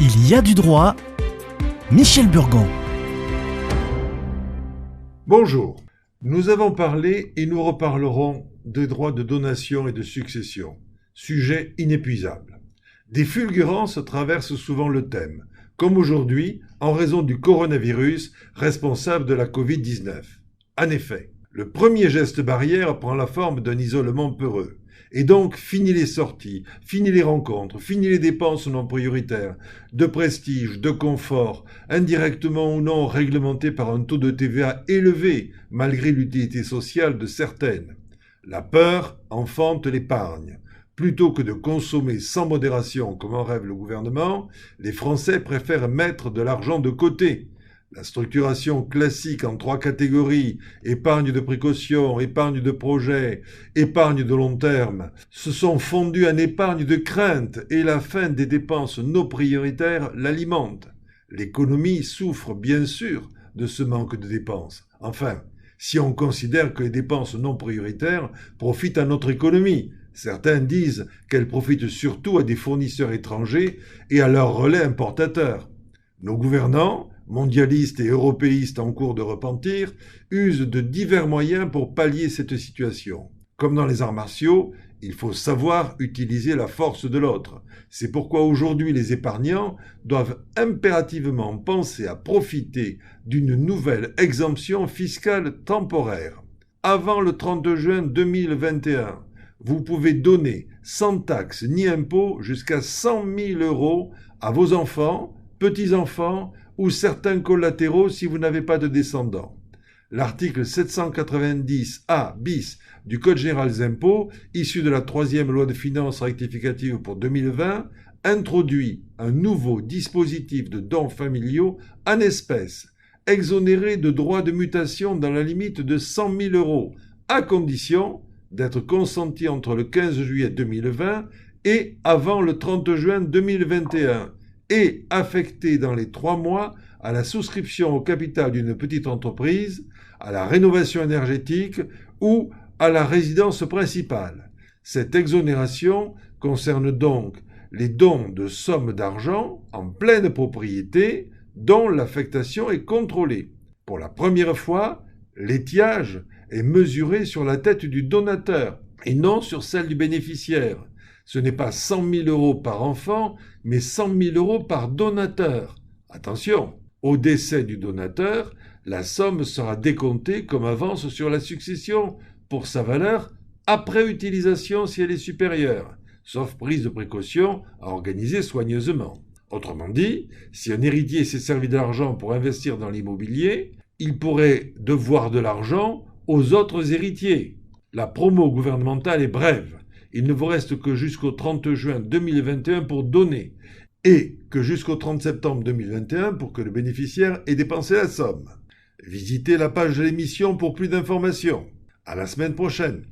Il y a du droit. Michel Burgon. Bonjour. Nous avons parlé et nous reparlerons des droits de donation et de succession. Sujet inépuisable. Des fulgurances traversent souvent le thème, comme aujourd'hui en raison du coronavirus responsable de la Covid-19. En effet, le premier geste barrière prend la forme d'un isolement peureux. Et donc, fini les sorties, fini les rencontres, fini les dépenses non prioritaires, de prestige, de confort, indirectement ou non réglementées par un taux de TVA élevé, malgré l'utilité sociale de certaines. La peur enfante l'épargne. Plutôt que de consommer sans modération comme en rêve le gouvernement, les Français préfèrent mettre de l'argent de côté. La structuration classique en 3 catégories, épargne de précaution, épargne de projet, épargne de long terme, se sont fondues en épargne de crainte et la fin des dépenses non prioritaires l'alimente. L'économie souffre bien sûr de ce manque de dépenses. Enfin, si on considère que les dépenses non prioritaires profitent à notre économie, certains disent qu'elles profitent surtout à des fournisseurs étrangers et à leurs relais importateurs. Nos gouvernants, mondialistes et européistes en cours de repentir, usent de divers moyens pour pallier cette situation. Comme dans les arts martiaux, il faut savoir utiliser la force de l'autre. C'est pourquoi aujourd'hui les épargnants doivent impérativement penser à profiter d'une nouvelle exemption fiscale temporaire. Avant le 30 juin 2021, vous pouvez donner sans taxe ni impôt jusqu'à 100 000 € à vos enfants, petits-enfants ou certains collatéraux si vous n'avez pas de descendants. L'article 790A bis du Code général des impôts, issu de la 3e loi de finances rectificative pour 2020, introduit un nouveau dispositif de dons familiaux en espèces, exonérés de droits de mutation dans la limite de 100 000 €, à condition d'être consenti entre le 15 juillet 2020 et avant le 30 juin 2021, et affecté dans les 3 mois à la souscription au capital d'une petite entreprise, à la rénovation énergétique ou à la résidence principale. Cette exonération concerne donc les dons de sommes d'argent en pleine propriété dont l'affectation est contrôlée. Pour la première fois, l'étiage est mesuré sur la tête du donateur et non sur celle du bénéficiaire. Ce n'est pas 100 000 € par enfant, mais 100 000 € par donateur. Attention, au décès du donateur, la somme sera décomptée comme avance sur la succession pour sa valeur après utilisation si elle est supérieure, sauf prise de précaution à organiser soigneusement. Autrement dit, si un héritier s'est servi d'argent pour investir dans l'immobilier, il pourrait devoir de l'argent aux autres héritiers. La promo gouvernementale est brève. Il ne vous reste que jusqu'au 30 juin 2021 pour donner et que jusqu'au 30 septembre 2021 pour que le bénéficiaire ait dépensé la somme. Visitez la page de l'émission pour plus d'informations. À la semaine prochaine.